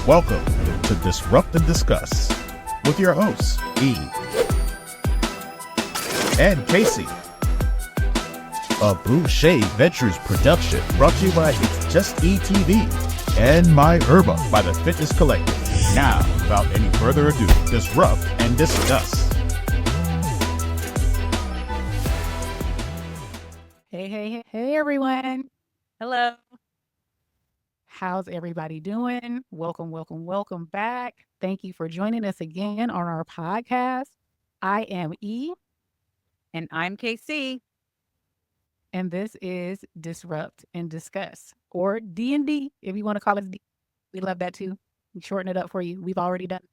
Welcome to Disrupt and Discuss with your hosts, E and KayCee. A Blue Shade Ventures production brought to you by It's Just E TV and My Herba by the Fitness Collective. Now, without any further ado, disrupt and discuss. Hey, everyone. Hello. How's everybody doing? Welcome back. Thank you for joining us again on our podcast. I am E, And I'm KayCee. and this is Disrupt and Discuss, or D&D, if you want to call it D. We love that too. We shorten it up for you. We've already done it.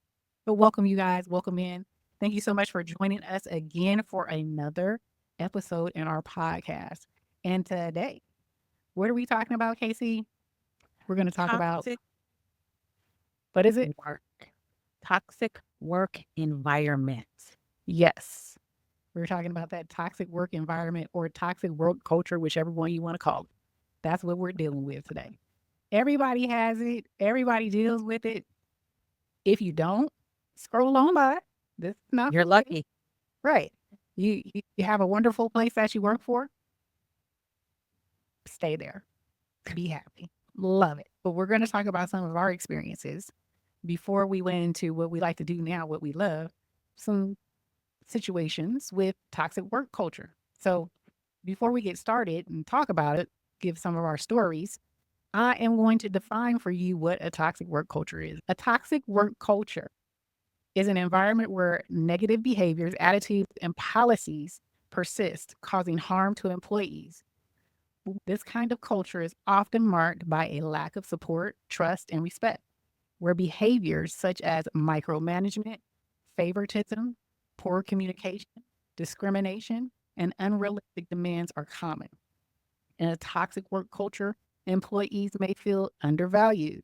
But welcome, you guys. Welcome in. Thank you so much for joining us again for another episode in our podcast. And today, what are we talking about, KayCee? We're going to talk about, what is it? Toxic work environment. Yes. We're talking about that toxic work environment or toxic work culture, whichever one you want to call it. That's what we're dealing with today. Everybody has it. Everybody deals with it. If you don't, scroll on by. This is not You're lucky. right. You have a wonderful place that you work for. Stay there. Be happy. Love it. But we're going to talk about some of our experiences before we went into what we like to do now, what we love, some situations with toxic work culture. So before we get started and talk about it, give some of our stories, I am going to define for you what a toxic work culture is. A toxic work culture is an environment where negative behaviors, attitudes, and policies persist, causing harm to employees. This kind of culture is often marked by a lack of support, trust, and respect, where behaviors such as micromanagement, favoritism, poor communication, discrimination, and unrealistic demands are common. In a toxic work culture, employees may feel undervalued,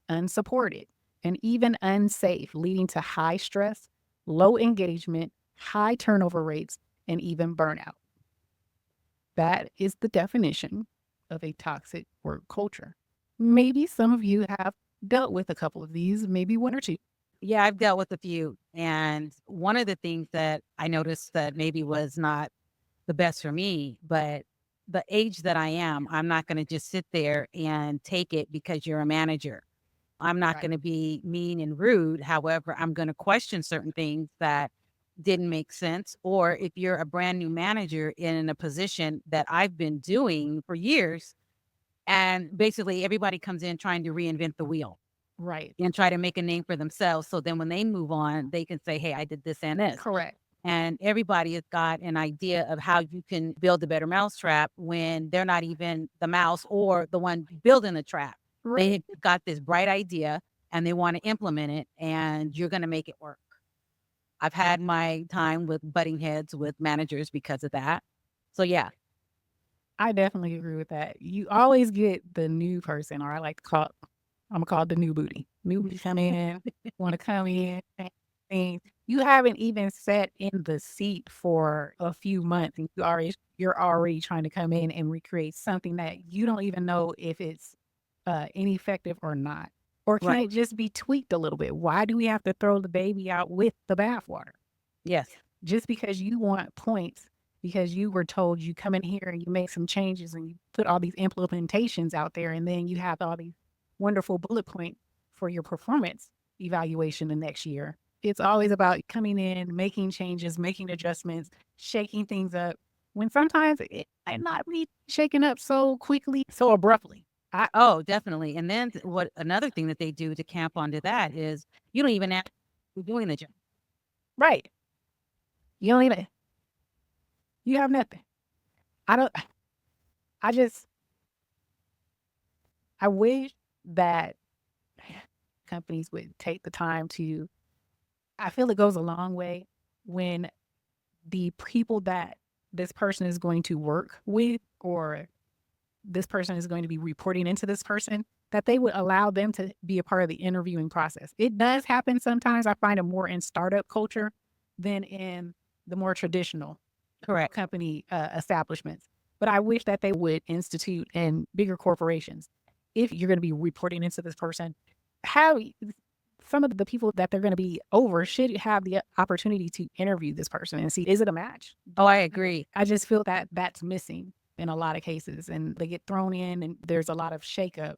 unsupported, and even unsafe, leading to high stress, low engagement, high turnover rates, and even burnout. That is the definition of a toxic work culture. Maybe some of you have dealt with a couple of these, maybe one or two. Yeah, I've dealt with a few. And one of the things that I noticed that maybe was not the best for me, but the age that I am, I'm not going to just sit there and take it because you're a manager. I'm not Right. going to be mean and rude. However, I'm going to question certain things that didn't make sense. Or if you're a brand new manager in a position that I've been doing for years, and basically everybody comes in trying to reinvent the wheel Right. and try to make a name for themselves. So then when they move on, they can say, hey, I did this and this. Correct. And everybody has got an idea of how you can build a better mousetrap when they're not even the mouse or the one building the trap. Right. They've got this bright idea and they want to implement it, and you're going to make it work. I've had my time with butting heads with managers because of that. So yeah, I definitely agree with that. You always get the new person, or I like to call, I'm gonna call it the new booty. New booty come in, want to come in, and things. You haven't even sat in the seat for a few months, and you're already trying to come in and recreate something that you don't even know if it's ineffective or not, or can right. it just be tweaked a little bit? Why do we have to throw the baby out with the bathwater? Yes. Just because you want points, because you were told you come in here and you make some changes and you put all these implementations out there, and then you have all these wonderful bullet points for your performance evaluation the next year. It's always about coming in, making changes, making adjustments, shaking things up, when sometimes it might not be shaken up so quickly, so abruptly. Oh, definitely. And then what another thing that they do to camp onto that is you don't even have to be doing the job. Right. You don't even, you have nothing. I don't, I just, I wish that companies would take the time to, I feel it goes a long way when the people that this person is going to work with, or this person is going to be reporting into this person, that they would allow them to be a part of the interviewing process. It does happen sometimes. I find it more in startup culture than in the more traditional Correct. company establishments. But I wish that they would institute in bigger corporations. If you're going to be reporting into this person, have some of the people that they're going to be over should have the opportunity to interview this person and see, is it a match? Oh, I agree. I just feel that that's missing in a lot of cases, and they get thrown in and there's a lot of shakeup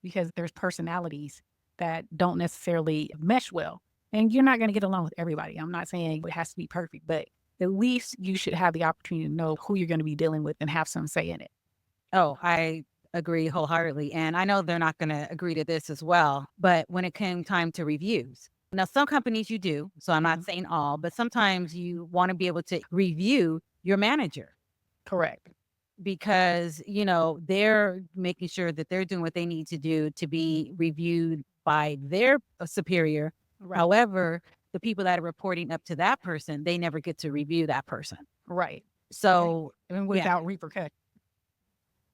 because there's personalities that don't necessarily mesh well. And you're not going to get along with everybody. I'm not saying it has to be perfect, but at least you should have the opportunity to know who you're going to be dealing with and have some say in it. Oh, I agree wholeheartedly. And I know they're not going to agree to this as well. But when it came time to reviews, now some companies you do, so I'm not saying all, but sometimes you want to be able to review your manager Correct. because, they're making sure that they're doing what they need to do to be reviewed by their superior. Right. However, the people that are reporting up to that person, they never get to review that person. Right. So, And without repercussion.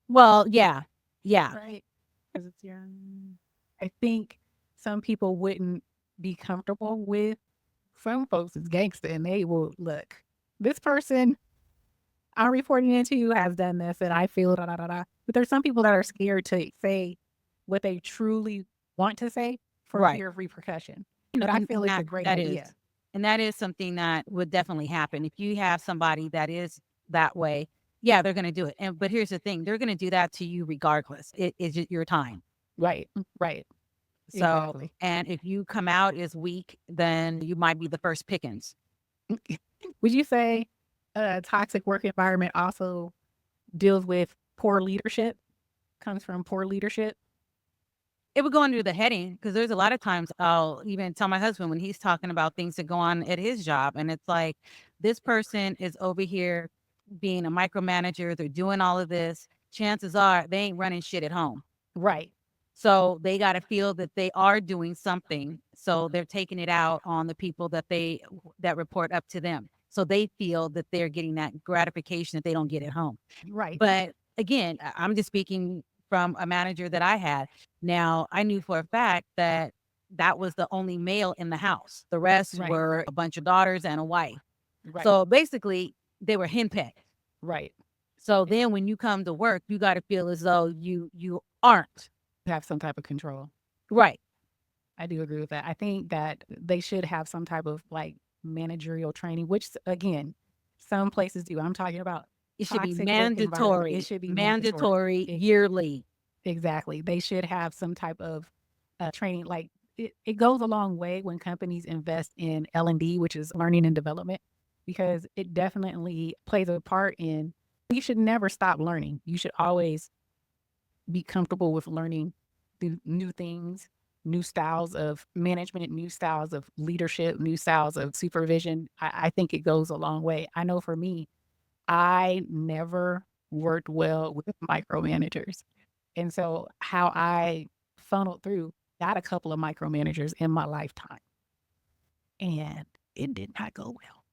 well, yeah. Right. Because I think some people wouldn't be comfortable with some folks is gangster and they will look, this person I'm reporting into has done this and I feel da da da da. But there's some people that are scared to say what they truly want to say for fear of repercussion. But I feel it's a great idea. And that is something that would definitely happen. If you have somebody that is that way, yeah, they're going to do it. But here's the thing, they're going to do that to you regardless. It is your time. Right. So, Exactly. and if you come out as weak, then you might be the first pickings. Would you say a toxic work environment also deals with poor leadership, comes from poor leadership? It would go under the heading because there's a lot of times I'll even tell my husband when he's talking about things that go on at his job. And it's like, this person is over here being a micromanager. They're doing all of this. Chances are they ain't running shit at home. Right. So they got to feel that they are doing something. So they're taking it out on the people that report up to them. So they feel that they're getting that gratification that they don't get at home. Right. But again, I'm just speaking from a manager that I had. Now, I knew for a fact that was the only male in the house. The rest were a bunch of daughters and a wife. Right. So basically, they were henpecked. Right. So then when you come to work, you got to feel as though you aren't. Have some type of control. Right. I do agree with that. I think that they should have some type of like managerial training, which again, some places do. I'm talking about it should be toxic work environment. mandatory. It should be mandatory yearly. Exactly. They should have some type of training. Like it goes a long way when companies invest in L&D, which is learning and development, because it definitely plays a part in, you should never stop learning. You should always be comfortable with learning the new things, new styles of management, new styles of leadership, new styles of supervision. I think it goes a long way. I know for me, I never worked well with micromanagers. And so how I funneled through, got a couple of micromanagers in my lifetime, and it did not go well.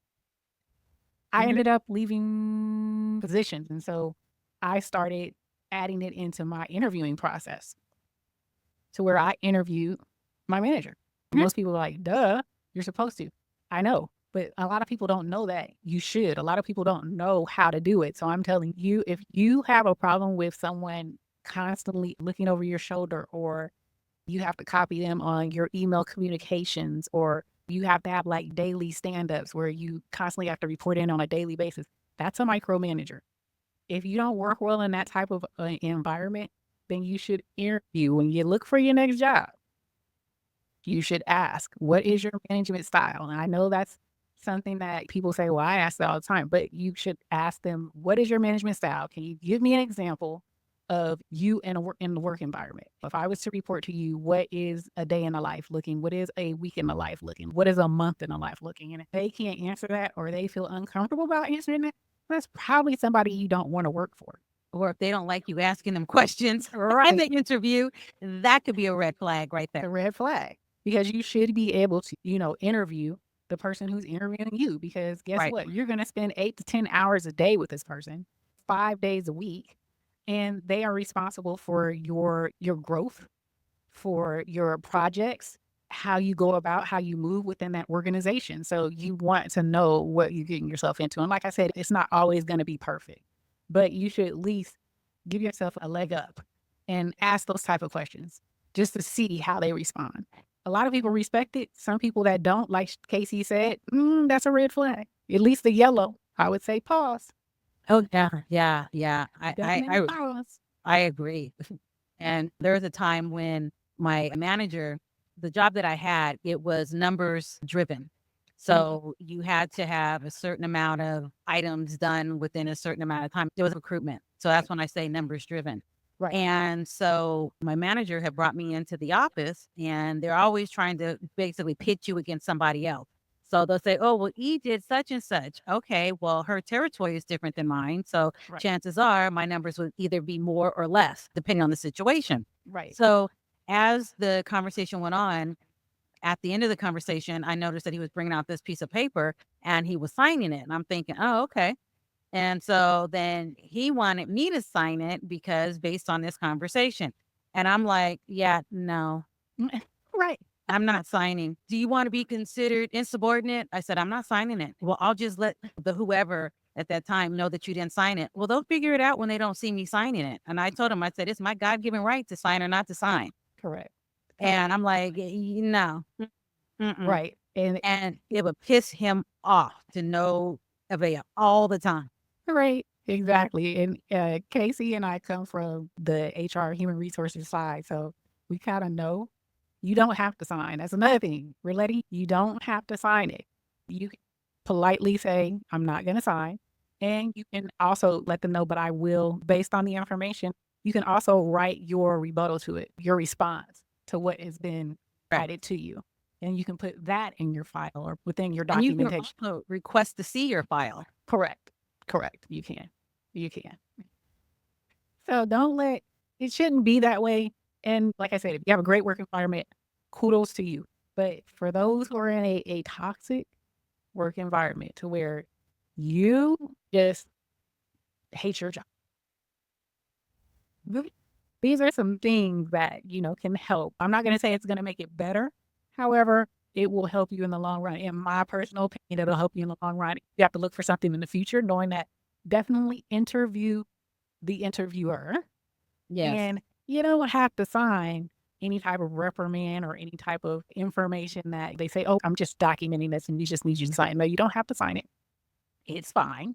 I ended up leaving positions. And so I started adding it into my interviewing process to where I interviewed my manager. Most people are like, duh, you're supposed to. I know, but a lot of people don't know that you should. A lot of people don't know how to do it. So I'm telling you, if you have a problem with someone constantly looking over your shoulder, or you have to copy them on your email communications, or you have to have like daily stand-ups where you constantly have to report in on a daily basis, that's a micromanager. If you don't work well in that type of environment, then you should interview. When you look for your next job, you should ask, what is your management style? And I know that's something that people say, well, I ask that all the time, but you should ask them, what is your management style? Can you give me an example of you in the work environment? If I was to report to you, what is a day in the life looking? What is a week in the life looking? What is a month in the life looking? And if they can't answer that, or they feel uncomfortable about answering that, that's probably somebody you don't want to work for. Or if they don't like you asking them questions in the interview, that could be a red flag right there. A red flag, because you should be able to, interview the person who's interviewing you, because guess what? You're going to spend 8 to 10 hours a day with this person, 5 days a week, and they are responsible for your growth, for your projects, how you go about, how you move within that organization. So you want to know what you're getting yourself into. And like I said, it's not always going to be perfect, but you should at least give yourself a leg up and ask those type of questions. just to see how they respond. A lot of people respect it. Some people that don't, like KayCee said, that's a red flag. At least the yellow, I would say pause. Oh, yeah. Definitely pause. I agree. And there was a time when my manager, the job that I had, it was numbers driven. So you had to have a certain amount of items done within a certain amount of time. It was recruitment. So that's when I say numbers driven. Right. And so my manager had brought me into the office, and they're always trying to basically pit you against somebody else. So they'll say, oh, well, E did such and such. Okay, well, her territory is different than mine. So Right. chances are my numbers would either be more or less, depending on the situation. Right. So as the conversation went on, at the end of the conversation, I noticed that he was bringing out this piece of paper and he was signing it. And I'm thinking, oh, okay. And so then he wanted me to sign it because based on this conversation. And I'm like, yeah, no, Right. I'm not signing. Do you want to be considered insubordinate? I said, I'm not signing it. Well, I'll just let the whoever at that time know that you didn't sign it. Well, they'll figure it out when they don't see me signing it. And I told him, I said, it's my God-given right to sign or not to sign. Correct. And I'm like, no. Right. And it would piss him off to no avail all the time. Right. Exactly. And KayCee and I come from the HR human resources side. So we kind of know you don't have to sign. That's another thing. Relating, you don't have to sign it. You can politely say, I'm not going to sign. And you can also let them know, but I will, based on the information, you can also write your rebuttal to it, your response to what has been provided to you. And you can put that in your file or within your And you can documentation. also request to see your file. Correct. You can. So don't let, it shouldn't be that way. And like I said, if you have a great work environment, kudos to you. But for those who are in a toxic work environment to where you just hate your job, these are some things that, can help. I'm not going to say it's going to make it better. However, it will help you in the long run. In my personal opinion, it'll help you in the long run. You have to look for something in the future, knowing that definitely interview the interviewer. Yes. And you don't have to sign any type of reprimand or any type of information that they say, oh, I'm just documenting this and we just need you to sign. No, you don't have to sign it. It's fine.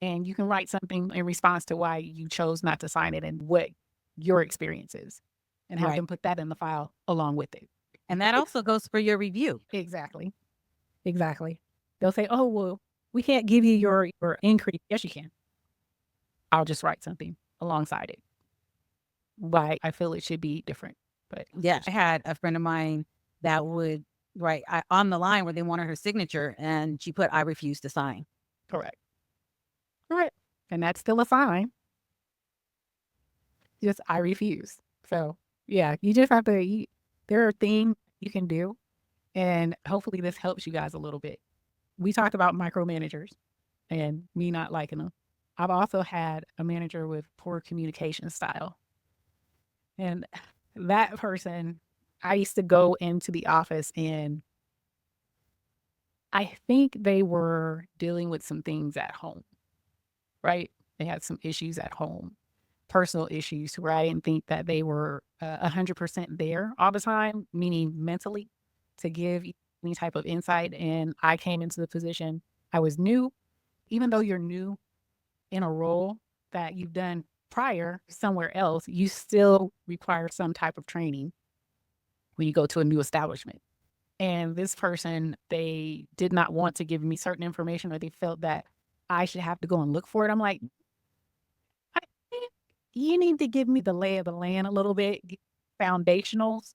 And you can write something in response to why you chose not to sign it and what your experience is and have them put that in the file along with it. And that also goes for your review. Exactly. They'll say, oh, well, we can't give you your increase. Yes, you can. I'll just write something alongside it. Why I feel it should be different. But yeah, I had a friend of mine that would write on the line where they wanted her signature and she put, I refuse to sign. Correct. And that's still a sign. Just, I refuse. So yeah, you just have to, there are things you can do. And hopefully this helps you guys a little bit. We talked about micromanagers and me not liking them. I've also had a manager with poor communication style. And that person, I used to go into the office and I think they were dealing with some things at home, right? They had some issues at home, personal issues where I didn't think that they were 100% there all the time, meaning mentally, to give any type of insight. And I came into the position, I was new. Even though you're new in a role that you've done prior somewhere else, you still require some type of training when you go to a new establishment. And this person, they did not want to give me certain information, or they felt that I should have to go and look for it. I'm like, you need to give me the lay of the land a little bit, foundationals.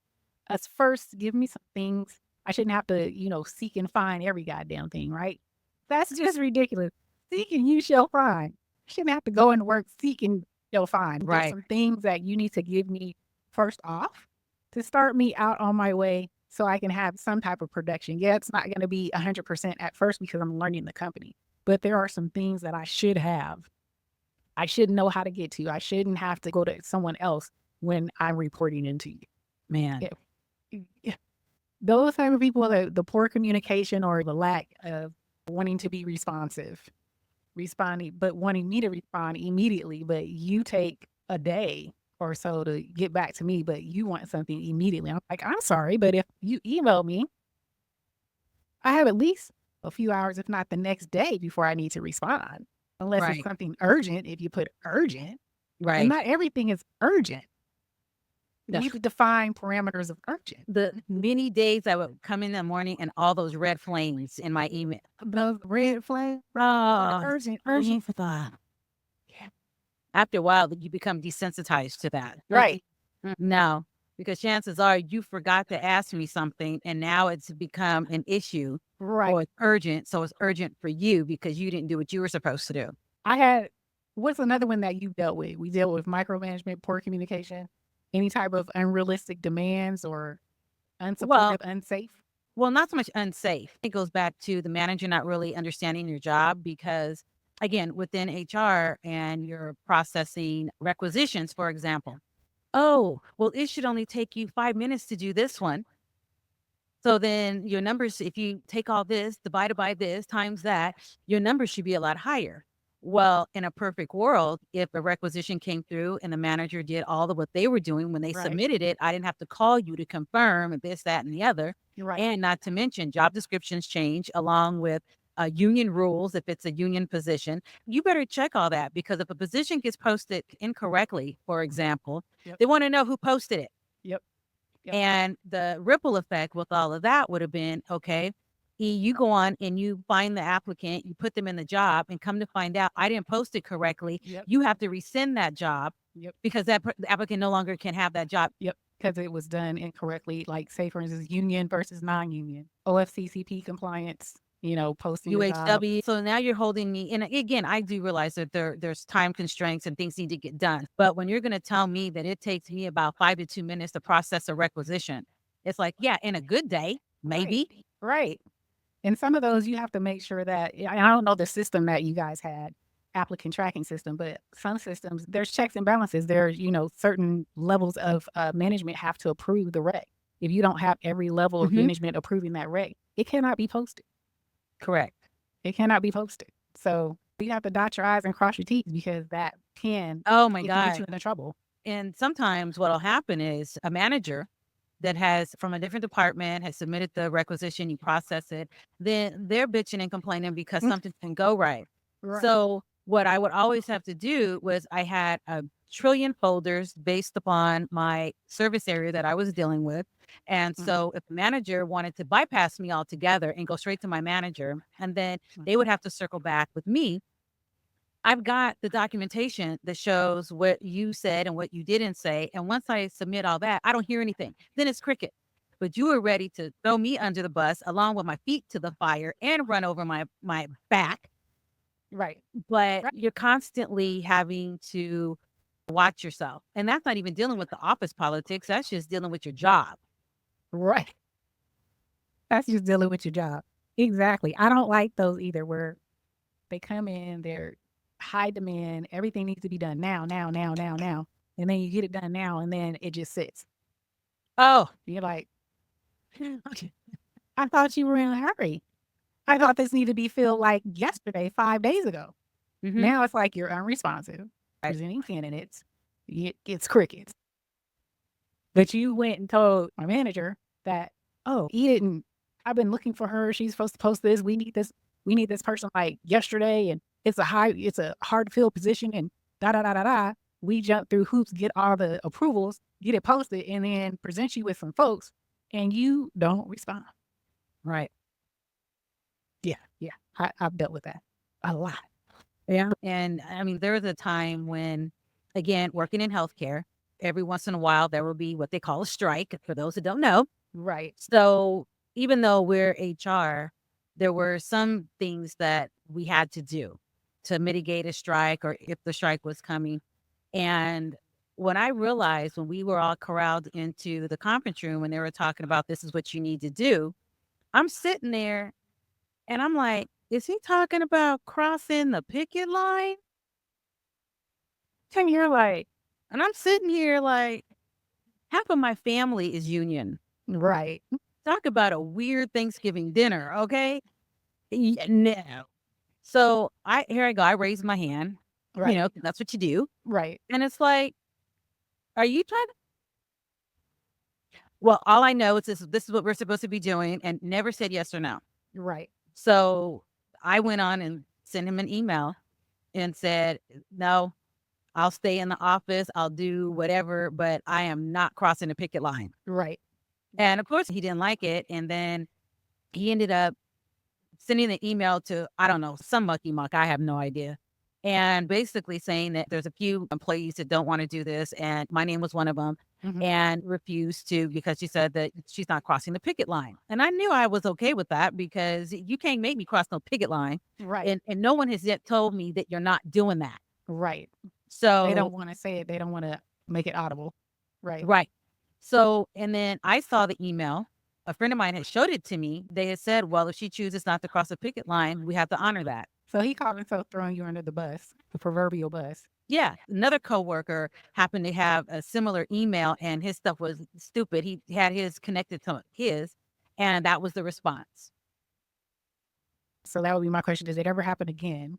As first, give me some things. I shouldn't have to, seek and find every goddamn thing, right? That's just ridiculous. Seek and you shall find. I shouldn't have to go into work, seek and you'll find. Right. There's some things that you need to give me first off to start me out on my way so I can have some type of production. Yeah, it's not going to be 100% at first because I'm learning the company, but there are some things that I should have. I should know how to get to. I shouldn't have to go to someone else when I'm reporting into you. Man. Yeah. Those type of people, the poor communication or the lack of wanting to be responding, but wanting me to respond immediately, but you take a day or so to get back to me, but you want something immediately. I'm like, I'm sorry, but if you email me, I have at least a few hours, if not the next day, before I need to respond. Unless it's Right. something urgent, if you put urgent, and Right. not everything is urgent. You The need to define parameters of urgent. the many days I would come in the morning and all those red flames in my email. Those red flags, Oh, urgent, urgent. for that. Yeah. After a while, you become desensitized to that. Right. No, because chances are you forgot to ask me something and now it's become an issue Right. or it's urgent. So it's urgent for you because you didn't do what you were supposed to do. I had, what's another one that you dealt with? We dealt with micromanagement, poor communication, any type of unrealistic demands or unsupportive, unsafe. Well, not so much unsafe. It goes back to the manager not really understanding your job because, again, within HR and you're processing requisitions, for example. Oh, well, it should only take you 5 minutes to do this one. So then your numbers, if you take all this, divided by this, times that, your numbers should be a lot higher. Well, in a perfect world, if a requisition came through and the manager did all of what they were doing when they Right. submitted it, I didn't have to call you to confirm this, that, and the other. You're right. And not to mention, job descriptions change along with union rules if it's a union position. You better check all that because if a position gets posted incorrectly, for example, Yep. they want to know who posted it. Yep. Yep. And the ripple effect with all of that would have been, okay, you go on and you find the applicant, you put them in the job and come to find out I didn't post it correctly. Yep. You have to rescind that job Yep. because the applicant no longer can have that job. Yep. Because it was done incorrectly. Like, say, for instance, union versus non-union, OFCCP compliance, posting the job. UHW. So now you're holding me. And again, I do realize that there's time constraints and things need to get done. But when you're going to tell me that it takes me about 5 to 2 minutes to process a requisition, it's like, yeah, in a good day, maybe. Right. And some of those you have to make sure that, I don't know the system that you guys had, applicant tracking system, but some systems, there's checks and balances. There's, certain levels of management have to approve the rec. If you don't have every level of Mhm. management approving that rec, it cannot be posted. Correct. It cannot be posted. So you have to dot your I's and cross your T's because that can, Oh my it can get you God. into trouble. And sometimes what'll happen is a manager that has from a different department has submitted the requisition, you process it, then they're bitching and complaining because something didn't go right. Right. So what I would always have to do was I had a trillion folders based upon my service area that I was dealing with. And so if the manager wanted to bypass me altogether and go straight to my manager, and then they would have to circle back with me, I've got the documentation that shows what you said and what you didn't say. And once I submit all that, I don't hear anything. Then it's cricket. But you were ready to throw me under the bus along with my feet to the fire and run over my back. Right. But you're constantly having to watch yourself. And that's not even dealing with the office politics. That's just dealing with your job. Right. That's just dealing with your job. Exactly. I don't like those either, where they come in, they're high demand, everything needs to be done now, now, now, now, now. And then you get it done now, and then it just sits. Oh, You're like, I thought you were in a hurry. I thought this needed to be filled like yesterday, 5 days ago. mhm. Now it's like you're unresponsive, presenting candidates. It's crickets. But you went and told my manager that, oh, he didn't, I've been looking for her. She's supposed to post this. We need this person like yesterday. And it's a hard to fill position and da da da da da. We jump through hoops, get all the approvals, get it posted, and then present you with some folks, and you don't respond. Right. Yeah. I've dealt with that a lot. Yeah. And I mean, there was a time when, again, working in healthcare, every once in a while, there will be what they call a strike, for those that don't know. Right. So even though we're HR, there were some things that we had to do to mitigate a strike or if the strike was coming. And when I realized when we were all corralled into the conference room and they were talking about this is what you need to do, I'm sitting there and I'm like, is he talking about crossing the picket line? And you're like, And I'm sitting here like, half of my family is union. right. Talk about a weird Thanksgiving dinner, okay? No. So here I go. I raise my hand. Right. That's what you do. Right. And it's like, Are you trying to? Well, all I know is this is what we're supposed to be doing, and never said yes or no. Right. So I went on and sent him an email and said, no, I'll stay in the office. I'll do whatever, but I am not crossing the picket line. Right. And of course, he didn't like it. And then he ended up sending an email to, I don't know, some mucky muck. I have no idea. And basically saying that there's a few employees that don't want to do this. And my name was one of them, Mhm. and refused to because she said that she's not crossing the picket line. And I knew I was okay with that because you can't make me cross no picket line. Right. And no one has yet told me that you're not doing that. Right. They So, don't want to say it. They don't want to make it audible. Right. right. So, and then I saw the email. A friend of mine had showed it to me. They had said, well, if she chooses not to cross the picket line, we have to honor that. So he called himself throwing you under the bus, the proverbial bus. Yeah. Another coworker happened to have a similar email, and his stuff was stupid. He had his connected to his, and that was the response. So that would be my question. Does it ever happen again?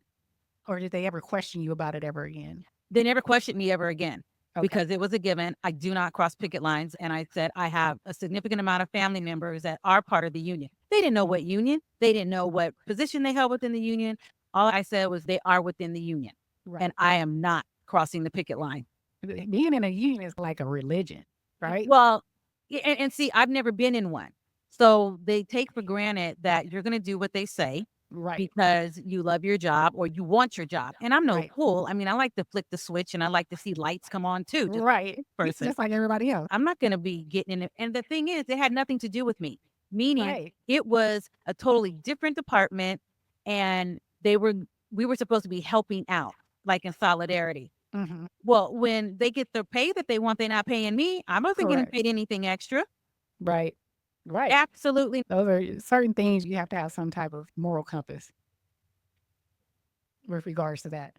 Or did they ever question you about it ever again? They never questioned me ever again. Okay. Because it was a given. I do not cross picket lines. And I said, I have a significant amount of family members that are part of the union. They didn't know what union. They didn't know what position they held within the union. All I said was they are within the union. Right. And I am not crossing the picket line. Being in a union is like a religion, right? Well, and see, I've never been in one. So they take for granted that you're going to do what they say. Right. Because you love your job or you want your job. And I'm no Right. fool. I mean, I like to flick the switch and I like to see lights come on too. Just Right. person. Just like everybody else. I'm not going to be getting in it. And the thing is, it had nothing to do with me, meaning Right. it was a totally different department, and we were supposed to be helping out, like in solidarity. Mm-hmm. Well, when they get their pay that they want, they're not paying me. I wasn't getting Correct. paid anything extra. Right. Right. Absolutely. Those are certain things you have to have some type of moral compass with regards to that.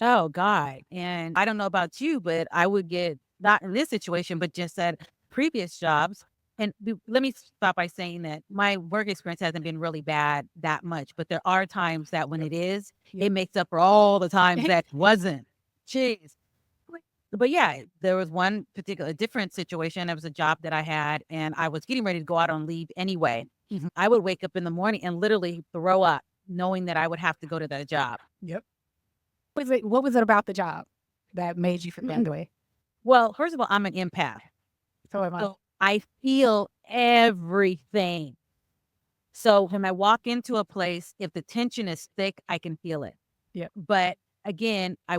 Oh, God. And I don't know about you, but I would get, not in this situation, but just at previous jobs. And let me stop by saying that my work experience hasn't been really bad that much, but there are times that when it is, Yep. it makes up for all the times that wasn't. Jeez. But yeah, there was one particular different situation. It was a job that I had, and I was getting ready to go out on leave anyway. Mhm. I would wake up in the morning and literally throw up, knowing that I would have to go to that job. Yep. What was it about the job that made you feel that way? Well, first of all, I'm an empath. So am I. So I feel everything. So when I walk into a place, if the tension is thick, I can feel it. Yep. But again, I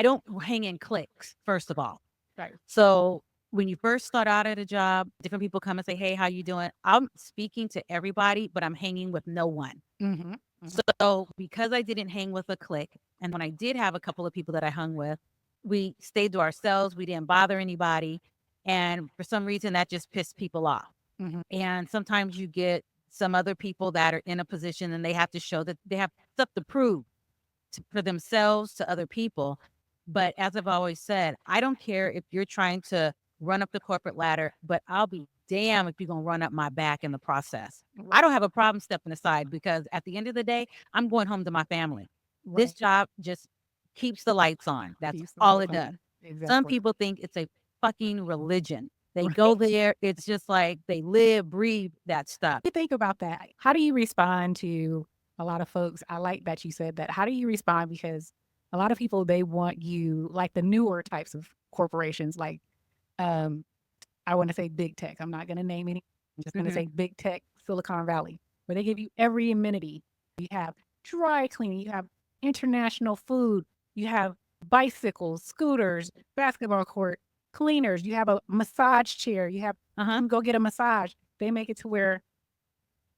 don't hang in cliques, first of all. Right. So when you first start out at a job, different people come and say, hey, how you doing? I'm speaking to everybody, but I'm hanging with no one. Mm-hmm. So because I didn't hang with a clique, and when I did have a couple of people that I hung with, we stayed to ourselves. We didn't bother anybody. And for some reason, that just pissed people off. Mm-hmm. And sometimes you get some other people that are in a position and they have to show that they have stuff to prove for themselves to other people. But as I've always said, I don't care if you're trying to run up the corporate ladder, but I'll be damn if you're going to run up my back in the process. I don't have a problem stepping aside because at the end of the day, I'm going home to my family. Right. This job just keeps the lights on. That's Keeps the all lights it on. does. Exactly. Some people think it's a fucking religion. They Right. go there. It's just like they live, breathe that stuff. You think about that. How do you respond to a lot of folks? I like that you said that. How do you respond? Because a lot of people, they want you, like the newer types of corporations, like I want to say big tech. I'm not going to name any. I'm just going to say big tech, Silicon Valley, where they give you every amenity. You have dry cleaning, you have international food, you have bicycles, scooters, basketball court, cleaners, you have a massage chair, you have go get a massage. They make it to where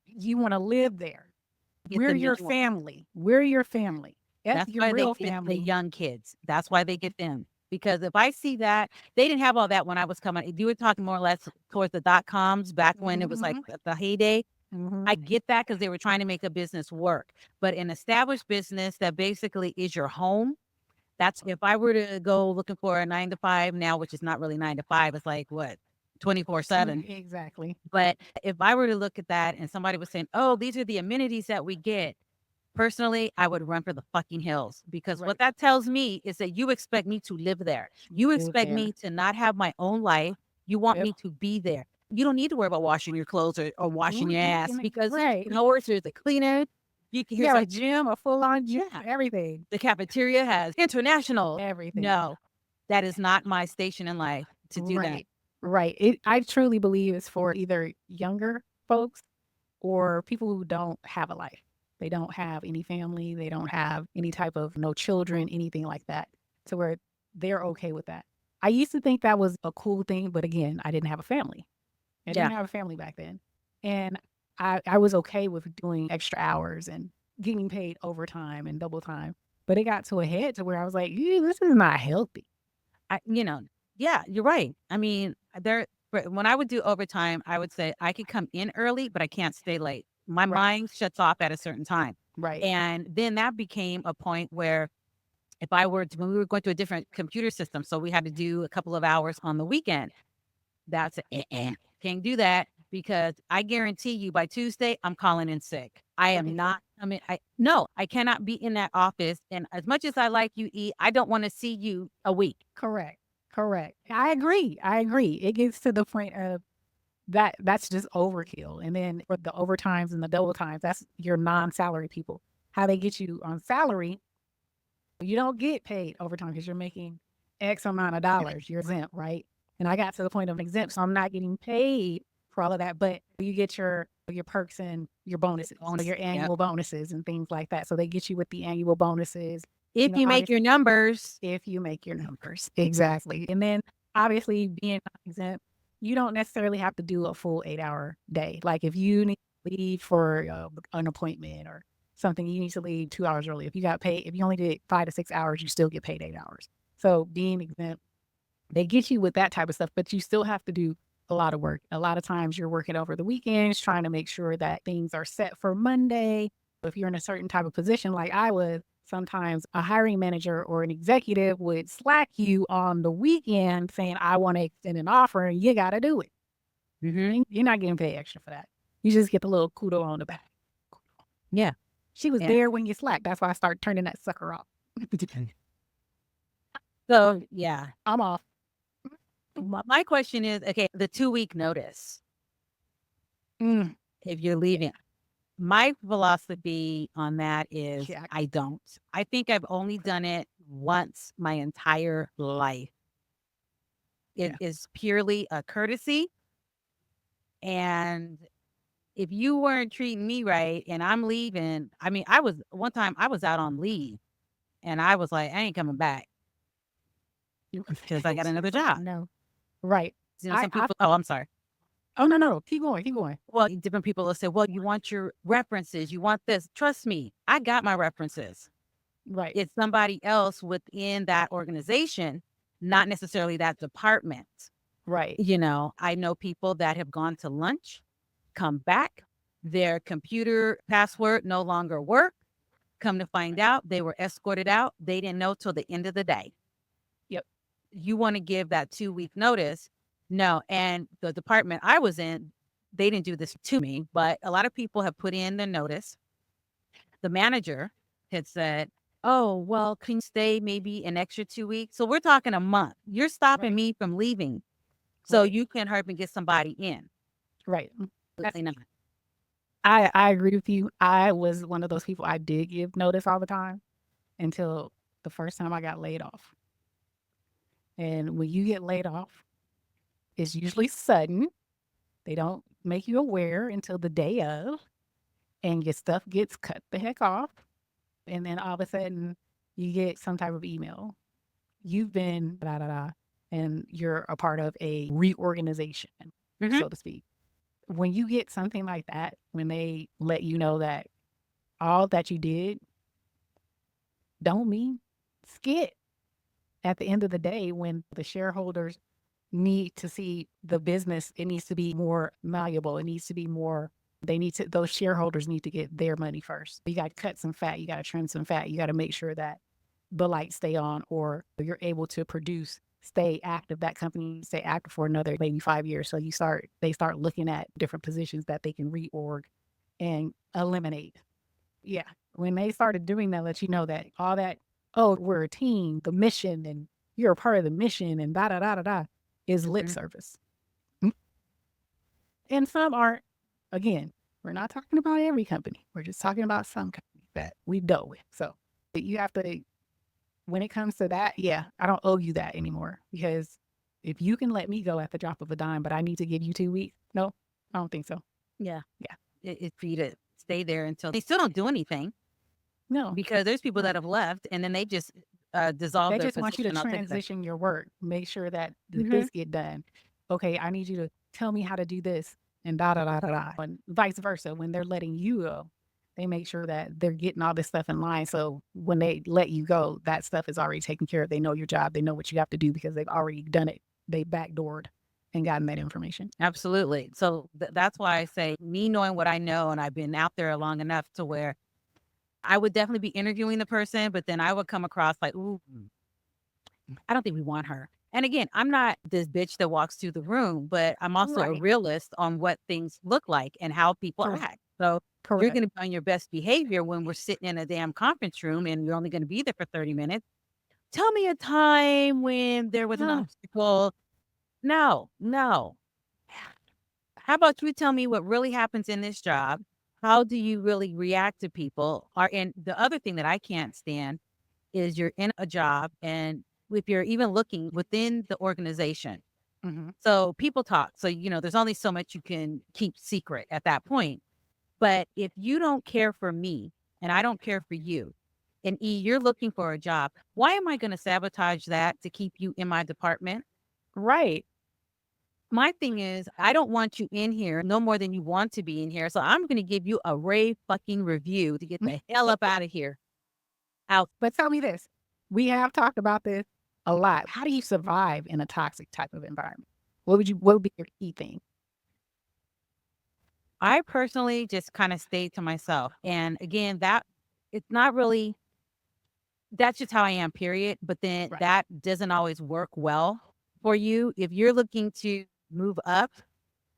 you want to live there. We're your family. We're your family. That's your why real they get family. the young kids. That's why they get them. Because if I see that, they didn't have all that when I was coming. You were talking more or less towards the .coms back when it was like the heyday. I get that because they were trying to make a business work. But an established business that basically is your home, that's if I were to go looking for a 9 to 5 now, which is not really 9 to 5, it's like what, 24/7. Exactly. But if I were to look at that and somebody was saying, oh, these are the amenities that we get, Personally, I would run for the fucking hills, because Right. what that tells me is that you expect me to live there. You Live expect there. me to not have my own life. You want Yep. me to be there. You don't need to worry about washing your clothes or washing your ass, because Right. you know, there's a cleaner. You Here's have a a gym, a full-on gym, yeah. everything. The cafeteria has international. Everything. No, that is not my station in life to do that. Right. Right. I truly believe it's for either younger folks or people who don't have a life. They don't have any family. They don't have any type of no children, anything like that, to where they're okay with that. I used to think that was a cool thing, but again, I didn't have a family. I Yeah. didn't have a family back then. And I was okay with doing extra hours and getting paid overtime and double time. But it got to a head to where I was like, this is not healthy. Yeah, you're right. I mean, when I would do overtime, I would say I could come in early, but I can't stay late. My Right. mind shuts off at a certain time. Right. And then that became a point where if I were to, when we were going to a different computer system, so we had to do a couple of hours on the weekend, that's can't do that, because I guarantee you by Tuesday, I'm calling in sick. I am Right. not, no, I cannot be in that office. And as much as I like you, E, I don't want to see you a week. Correct. Correct. I agree. It gets to the point of that's just overkill. And then for the overtimes and the double times, that's your non-salary people. How they get you on salary, you don't get paid overtime because you're making X amount of dollars. You're exempt, right? And I got to the point of exempt, so I'm not getting paid for all of that. But you get your perks and your bonuses, so your Yep. annual bonuses and things like that. So they get you with the annual bonuses. If you make your numbers. If you make your numbers. Exactly. And then obviously being exempt, you don't necessarily have to do a full 8-hour day. Like if you need to leave for an appointment or something, you need to leave 2 hours early. If you got paid, if you only did 5 to 6 hours, you still get paid 8 hours. So being exempt, they get you with that type of stuff, but you still have to do a lot of work. A lot of times you're working over the weekends, trying to make sure that things are set for Monday. If you're in a certain type of position like I was, sometimes a hiring manager or an executive would slack you on the weekend saying, I want to extend an offer and you got to do it. Mhm. You're not getting paid extra for that. You just get the little kudo on the back. Yeah. She was Yeah. there when you slacked. That's why I started turning that sucker off. So, yeah. I'm off. My question is, okay, the 2-week notice, Mm, if you're leaving. My philosophy on that is yeah, I don't. I think I've only done it once my entire life. It is purely a courtesy. And if you weren't treating me right and I'm leaving, I mean, one time I was out on leave and I was like, I ain't coming back because I got another job. No. Right. You know, some people, oh, I'm sorry. Oh, no. Keep going. Keep going. Well, different people will say, well, you want your references, you want this. Trust me, I got my references. Right. It's somebody else within that organization, not necessarily that department. Right. You know, I know people that have gone to lunch, come back, their computer password no longer work. Come to find out, they were escorted out. They didn't know till the end of the day. Yep. You want to give that 2-week notice. No. And the department I was in, they didn't do this to me, but a lot of people have put in their notice. The manager had said, oh, well, can you stay maybe an extra 2 weeks? So we're talking a month. You're stopping me from leaving so you can hurry and get somebody in. Right. Absolutely not. I agree with you. I was one of those people, I did give notice all the time until the first time I got laid off. And when you get laid off, it's usually sudden. They don't make you aware until the day of, and your stuff gets cut the heck off. And then all of a sudden, you get some type of email. You've been da da da, and you're a part of a reorganization, so to speak. When you get something like that, when they let you know that all that you did don't mean skit. At the end of the day, when the shareholders need to see the business, it needs to be more malleable. It needs to be more, those shareholders need to get their money first. You got to cut some fat. You got to trim some fat. You got to make sure that the lights stay on, or you're able to produce, stay active. That company stay active for another maybe 5 years. So they start looking at different positions that they can reorg and eliminate. Yeah. When they started doing that, let you know that all that, oh, we're a team, the mission, and you're a part of the mission, and da da da da da, is lip Mhm. service. Mm. And some aren't. Again, we're not talking about every company. We're just talking about some companies that we dealt with. So you have to, when it comes to that, yeah, I don't owe you that anymore, because if you can let me go at the drop of a dime, but I need to give you 2 weeks, no, I don't think so. Yeah. Yeah. It's for you to stay there until they still don't do anything, No, because there's people that have left and then they just dissolve they their just want you to position altogether. transition your work, make sure that Mhm. this get done. Okay, I need you to tell me how to do this, and da da da da da, and vice versa. When they're letting you go, they make sure that they're getting all this stuff in line. So when they let you go, that stuff is already taken care of. They know your job. They know what you have to do because they've already done it. They backdoored and gotten that information. Absolutely. So that's why I say, me knowing what I know, and I've been out there long enough to where I would definitely be interviewing the person, but then I would come across like, ooh, I don't think we want her. And again, I'm not this bitch that walks through the room, but I'm also a Right. realist on what things look like and how people Correct. act. So you're Correct. going to be on your best behavior when we're sitting in a damn conference room and you're only going to be there for 30 minutes. Tell me a time when there was an No. obstacle. No, no. How about you tell me what really happens in this job? How do you really react to people? And the other thing that I can't stand is you're in a job, and if you're even looking within the organization. Mm-hmm. So people talk. So, there's only so much you can keep secret at that point. But if you don't care for me and I don't care for you, and E, you're looking for a job, why am I going to sabotage that to keep you in my department? Right. My thing is, I don't want you in here no more than you want to be in here. So I'm going to give you a rave fucking review to get the hell up out of here. Out. But tell me this. We have talked about this a lot. How do you survive in a toxic type of environment? What would be your key thing? I personally just kind of stayed to myself. And again, it's not really, that's just how I am, period. But then Right. that doesn't always work well for you. If you're looking to move up,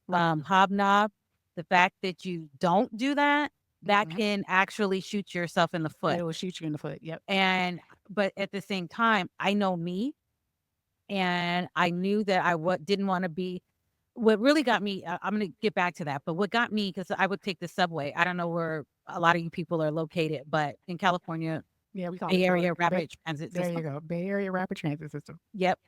hobnob, the fact that you don't do that, that Mhm. can actually shoot yourself in the foot. It will shoot you in the foot. Yep. But at the same time, I know me, and I knew that didn't want to be. What really got me, I'm going to get back to that, but what got me, because I would take the subway. I don't know where a lot of you people are located, but in California, Yeah, we call Bay it Area Rapid Transit there you System. go. Bay Area Rapid Transit System. Yep.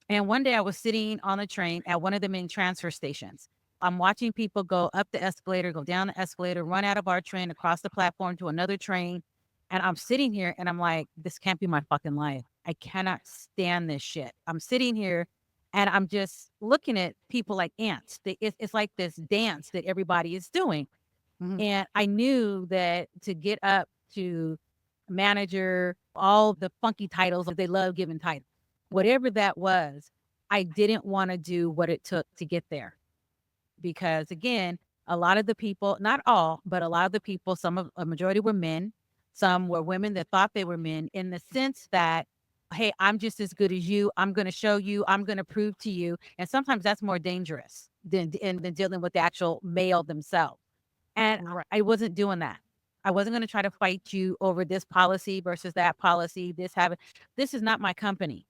And one day I was sitting on the train at one of the main transfer stations. I'm watching people go up the escalator, go down the escalator, run out of our train, across the platform to another train. And I'm sitting here and I'm like, this can't be my fucking life. I cannot stand this shit. I'm sitting here and I'm just looking at people like ants. It's like this dance that everybody is doing. Mhm. And I knew that to get up to manager, all the funky titles, they love giving titles, whatever that was, I didn't want to do what it took to get there. Because again, a lot of the people, not all, but a lot of the people, a majority were men. Some were women that thought they were men, in the sense that, hey, I'm just as good as you. I'm going to show you. I'm going to prove to you. And sometimes that's more dangerous than dealing with the actual male themselves. And Right. I wasn't doing that. I wasn't going to try to fight you over this policy versus that policy, this habit. This is not my company.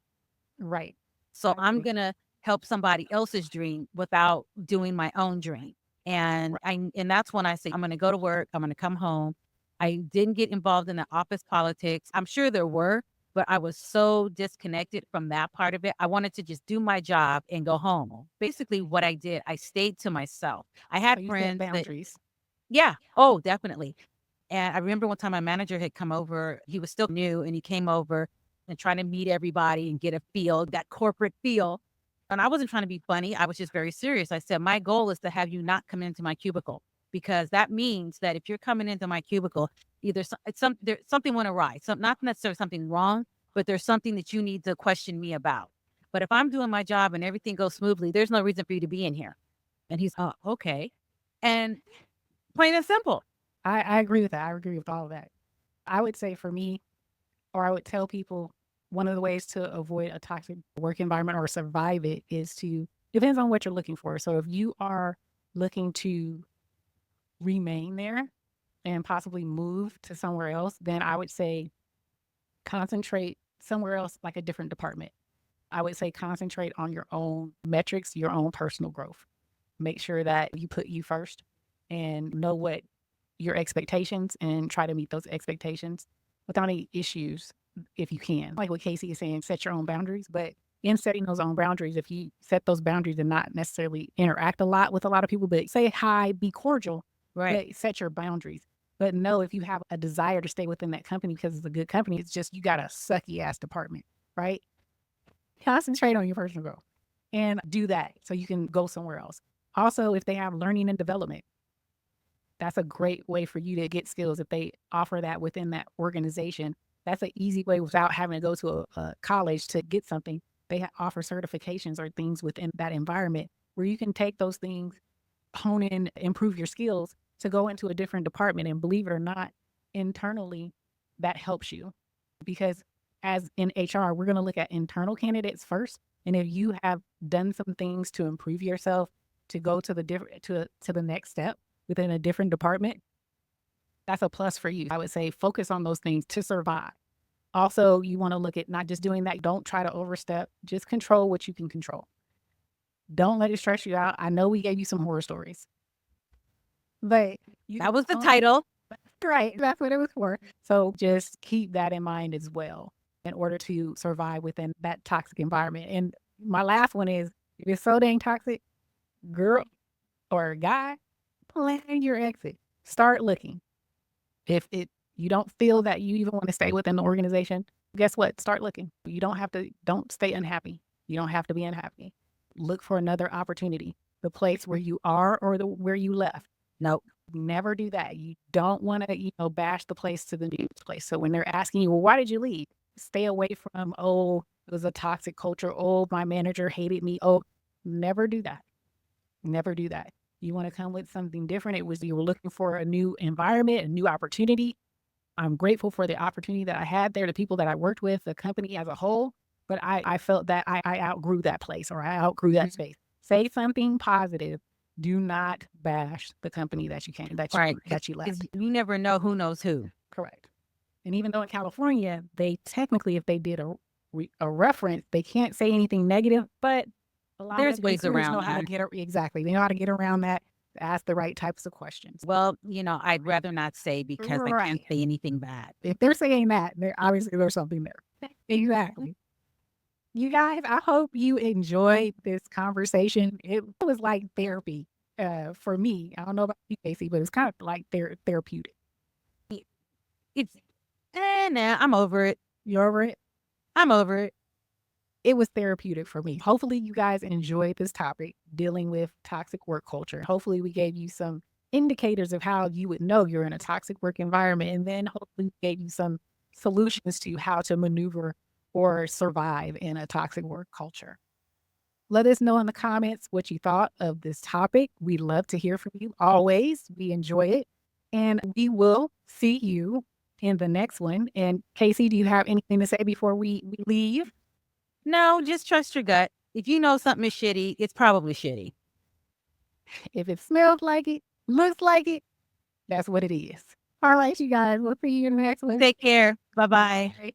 Right. So I I'm agree. going to help somebody else's dream without doing my own dream. And Right. and that's when I say, I'm going to go to work. I'm going to come home. I didn't get involved in the office politics. I'm sure there were, but I was so disconnected from that part of it. I wanted to just do my job and go home. Basically what I did, I stayed to myself. I So had you set friends that, boundaries. yeah. Oh, definitely. And I remember one time my manager had come over. He was still new, and he came over and trying to meet everybody and get a feel, that corporate feel. And I wasn't trying to be funny. I was just very serious. I said, my goal is to have you not come into my cubicle, because that means that if you're coming into my cubicle, either something went awry. Not necessarily something wrong, but there's something that you need to question me about. But if I'm doing my job and everything goes smoothly, there's no reason for you to be in here. And he's, oh, okay. And plain and simple. I agree with that. I agree with all of that. I would say for me, or I would tell people, one of the ways to avoid a toxic work environment or survive it is to, depends on what you're looking for. So if you are looking to remain there and possibly move to somewhere else, then I would say concentrate somewhere else, like a different department. I would say concentrate on your own metrics, your own personal growth. Make sure that you put you first and know what your expectations and try to meet those expectations without any issues if you can. Like what KayCee is saying, set your own boundaries. But in setting those own boundaries, if you set those boundaries and not necessarily interact a lot with a lot of people, but say hi, be cordial, Right. but set your boundaries. But know if you have a desire to stay within that company because it's a good company, it's just you got a sucky ass department, right? Concentrate on your personal growth and do that so you can go somewhere else. Also, if they have learning and development, that's a great way for you to get skills. If they offer that within that organization, that's an easy way without having to go to a college to get something. They offer certifications or things within that environment where you can take those things, hone in, improve your skills to go into a different department. And believe it or not, internally, that helps you. Because as in HR, we're going to look at internal candidates first. And if you have done some things to improve yourself, to go to the different to the next step within a different department, that's a plus for you. I would say focus on those things to survive. Also, you want to look at not just doing that. Don't try to overstep. Just control what you can control. Don't let it stress you out. I know we gave you some horror stories, but That was the title. right. That's what it was for. So just keep that in mind as well in order to survive within that toxic environment. And my last one is, if it's so dang toxic, girl or guy, plan your exit. Start looking. If you don't feel that you even want to stay within the organization, guess what? Start looking. You don't stay unhappy. You don't have to be unhappy. Look for another opportunity. The place where you are or where you left. Nope. Never do that. You don't want to, bash the place to the new place. So when they're asking you, well, why did you leave? Stay away from, oh, it was a toxic culture. Oh, my manager hated me. Oh, never do that. Never do that. You want to come with something different. You were looking for a new environment, a new opportunity. I'm grateful for the opportunity that I had there, the people that I worked with, the company as a whole. But I felt that I outgrew that place or I outgrew that space. Say something positive. Do not bash the company that you left. You never know who knows who. Correct. And even though in California, they technically, if they did a reference, they can't say anything negative, but There's ways around that. Exactly. They know how to get around that, ask the right types of questions. Well, I'd rather not say because I can't say anything bad. If they're saying that, obviously there's something there. Exactly. You guys, I hope you enjoyed this conversation. It was like therapy for me. I don't know about you, KayCee, but it's kind of like therapeutic. I'm over it. You over it? I'm over it. It was therapeutic for me. Hopefully you guys enjoyed this topic, dealing with toxic work culture. Hopefully we gave you some indicators of how you would know you're in a toxic work environment, and then hopefully we gave you some solutions to how to maneuver or survive in a toxic work culture. Let us know in the comments what you thought of this topic. We love to hear from you always. We enjoy it. And we will see you in the next one. And KayCee, do you have anything to say before we leave? No, just trust your gut. If you know something is shitty, it's probably shitty. If it smells like it, looks like it, that's what it is. All right, you guys. We'll see you in the next one. Take care. Bye-bye.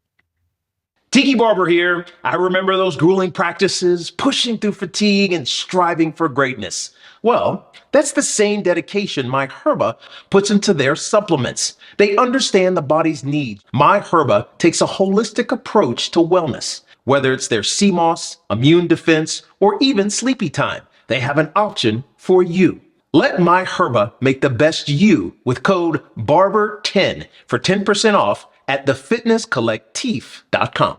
Tiki Barber here. I remember those grueling practices, pushing through fatigue and striving for greatness. Well, that's the same dedication My Herba puts into their supplements. They understand the body's needs. My Herba takes a holistic approach to wellness. Whether it's their CMOS, immune defense, or even sleepy time, they have an option for you. Let My Herba make the best you with code BARBER10 for 10% off at thefitnesscollectif.com.